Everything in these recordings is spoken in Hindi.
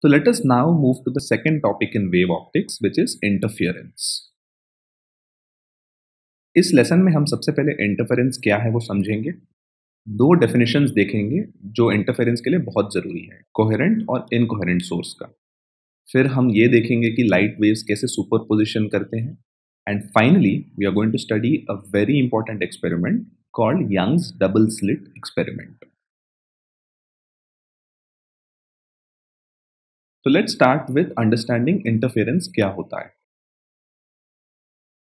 So let us now move to the second topic in wave optics, which is interference. इस लेसन में हम सबसे पहले इंटरफेरेंस क्या है वो समझेंगे। दो डेफिनेशंस देखेंगे जो इंटरफेरेंस के लिए बहुत ज़रूरी है, कोहेरेंट और इनकोहेरेंट सोर्स का। फिर हम ये देखेंगे कि लाइट वेव्स कैसे सुपरपोजिशन करते हैं। And finally we are going to study a very important experiment called Young's double slit experiment. तो let's start with understanding interference क्या होता है।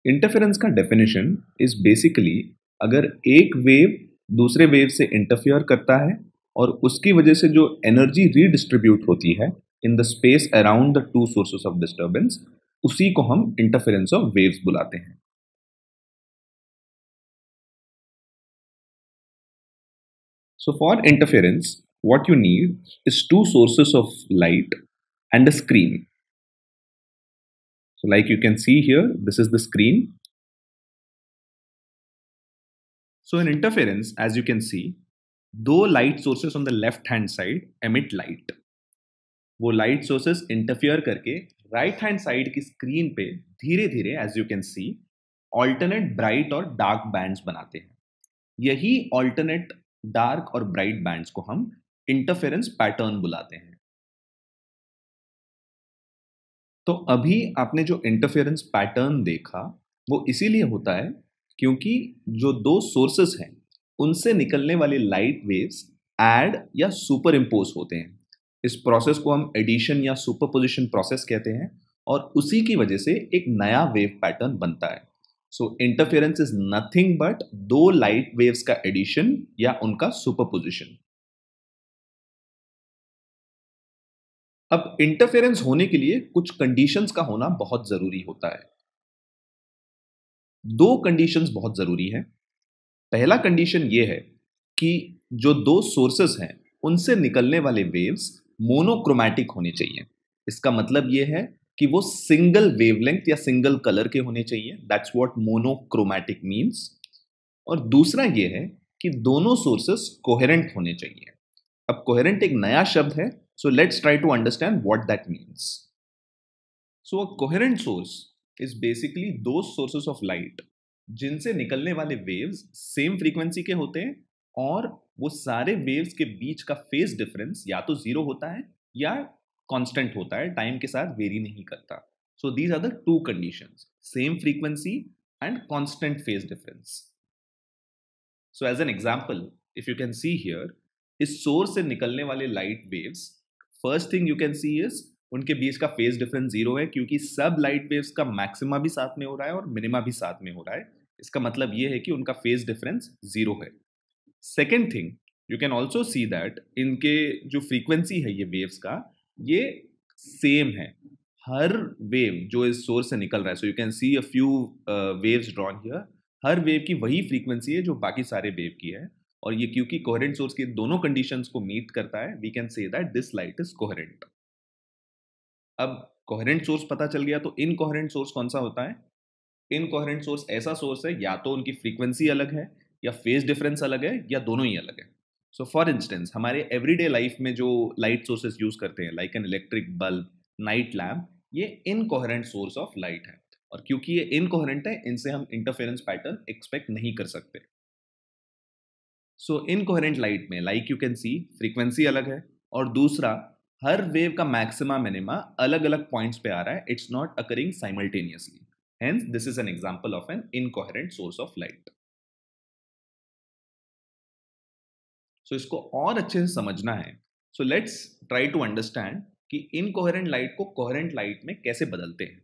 इंटरफेरेंस का डेफिनेशन इज बेसिकली अगर एक वेव दूसरे वेव से इंटरफेयर करता है और उसकी वजह से जो एनर्जी रीडिस्ट्रीब्यूट होती है in the space around the two sources of disturbance, उसी को हम इंटरफेरेंस ऑफ वेव्स बुलाते हैं। So for interference what you need is to sources of light and a screen. So like you can see here, this is the screen. So in interference, as you can see, दो light sources on the left hand side emit light. वो light sources interfere करके right hand side की screen पे धीरे धीरे as you can see alternate bright और dark bands बनाते हैं। यही alternate dark और bright bands को हम interference pattern बुलाते हैं। तो अभी आपने जो इंटरफेरेंस पैटर्न देखा वो इसीलिए होता है क्योंकि जो दो सोर्सेस हैं उनसे निकलने वाली लाइट वेव्स ऐड या सुपर इम्पोज होते हैं। इस प्रोसेस को हम एडिशन या सुपरपोजिशन प्रोसेस कहते हैं और उसी की वजह से एक नया वेव पैटर्न बनता है। सो इंटरफेरेंस इज नथिंग बट दो लाइट वेव्स का एडिशन या उनका सुपरपोजिशन। अब इंटरफेरेंस होने के लिए कुछ कंडीशंस का होना बहुत जरूरी होता है। दो कंडीशंस बहुत जरूरी है। पहला कंडीशन ये है कि जो दो सोर्सेस हैं उनसे निकलने वाले वेव्स मोनोक्रोमैटिक होने चाहिए। इसका मतलब ये है कि वो सिंगल वेवलेंथ या सिंगल कलर के होने चाहिए। That's what monochromatic means. और दूसरा ये है कि दोनों सोर्सेस कोहेरेंट होने चाहिए। अब कोहेरेंट एक नया शब्द है, so let's try to understand what that means. So a coherent source is basically those sources of light जिनसे निकलने वाले वेव्स सेम फ्रीक्वेंसी के होते हैं और वो सारे वेव्स के बीच का फेज डिफरेंस या तो जीरो होता है या कांस्टेंट होता है, टाइम के साथ वेरी नहीं करता। So these are the two conditions, same frequency and constant phase difference. So as an example, if you can see here, इस सोर्स से निकलने वाले light waves, first thing you can see is उनके बीच का फेज डिफरेंस जीरो है क्योंकि सब लाइट वेव्स का मैक्सिमा भी साथ में हो रहा है और मिनिमा भी साथ में हो रहा है। इसका मतलब ये है कि उनका फेज डिफरेंस जीरो है। Second thing, you can also see that इनके जो फ्रीक्वेंसी है ये वेव्स का, ये सेम है। हर वेव जो इस सोर्स से निकल रहा है, so you can C a few waves drawn here, her wave की वही फ्रीक्वेंसी है जो बाकी सारे वेव की है। और ये क्योंकि कोहेरेंट सोर्स के दोनों कंडीशंस को मीट करता है, we can say that this light is coherent. अब कोहेरेंट सोर्स पता चल गया, तो इनकोहेरेंट सोर्स कौन सा होता है? इनकोहेरेंट सोर्स ऐसा सोर्स है या तो उनकी फ्रीक्वेंसी अलग है या फेज डिफरेंस अलग है या दोनों ही अलग है। सो फॉर इंस्टेंस हमारे एवरीडे लाइफ में जो लाइट सोर्सेस यूज करते हैं like an electric bulb, night lamp, ये इनकोहेरेंट सोर्स ऑफ लाइट है। और क्योंकि ये इनकोहेरेंट है, इनसे हम इंटरफेरेंस पैटर्न एक्सपेक्ट नहीं कर सकते। सो इनकोहेरेंट लाइट में like you can see frequency अलग है और दूसरा हर वेव का मैक्सिमा मिनिमा अलग अलग पॉइंट्स पे आ रहा है। It's not occurring simultaneously, hence this is an example of an incoherent source of light. So इसको और अच्छे से समझना है, so let's try to understand कि इनकोहेरेंट लाइट को कोहेरेंट लाइट में कैसे बदलते हैं।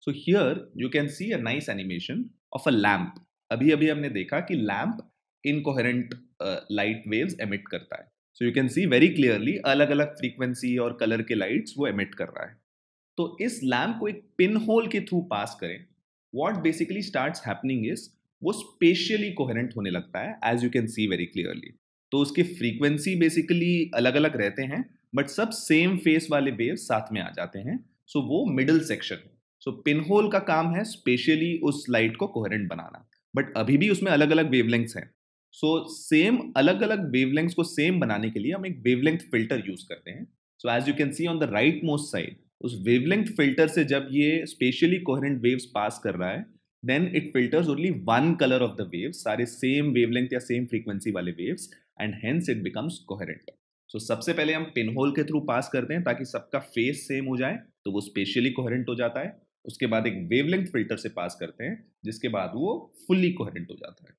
So here you can C a nice animation of a lamp. अभी अभी हमने देखा कि lamp incoherent light waves emit करता है। So you can see very clearly अलग अलग फ्रीक्वेंसी और कलर के लाइट्स वो एमिट कर रहा है। तो इस लैम्प को एक पिन होल के थ्रू पास करें, what basically starts happening is वो स्पेशियली कोहेरेंट होने लगता है, as you can see very clearly. तो उसके फ्रीक्वेंसी बेसिकली अलग अलग रहते हैं बट सब सेम फेस वाले वेव्स साथ में आ जाते हैं। सो वो मिडिल सेक्शन है। सो पिन होल का काम है स्पेशली उस लाइट को कोहेरेंट बनाना, बट अभी भी उसमें अलग अलग वेवलेंथ्स हैं। सो सेम अलग अलग वेवलेंथ्स को सेम बनाने के लिए हम एक वेवलेंथ फिल्टर यूज करते हैं। So as you can see on the right most side, उस वेवलेंथ फिल्टर से जब ये स्पेशली कोहेरेंट वेव्स पास कर रहा है, then it filters only one colour of the waves, सारे सेम वेवलेंथ या सेम फ्रीक्वेंसी वाले waves, and hence it becomes coherent. So सबसे पहले हम पिन होल के थ्रू पास करते हैं ताकि सबका फेस सेम हो जाए, तो वो स्पेशली कोहेरेंट हो जाता है। उसके बाद एक वेवलेंथ फिल्टर से पास करते हैं, जिसके बाद वो फुल्ली कोहेरेंट हो जाता है।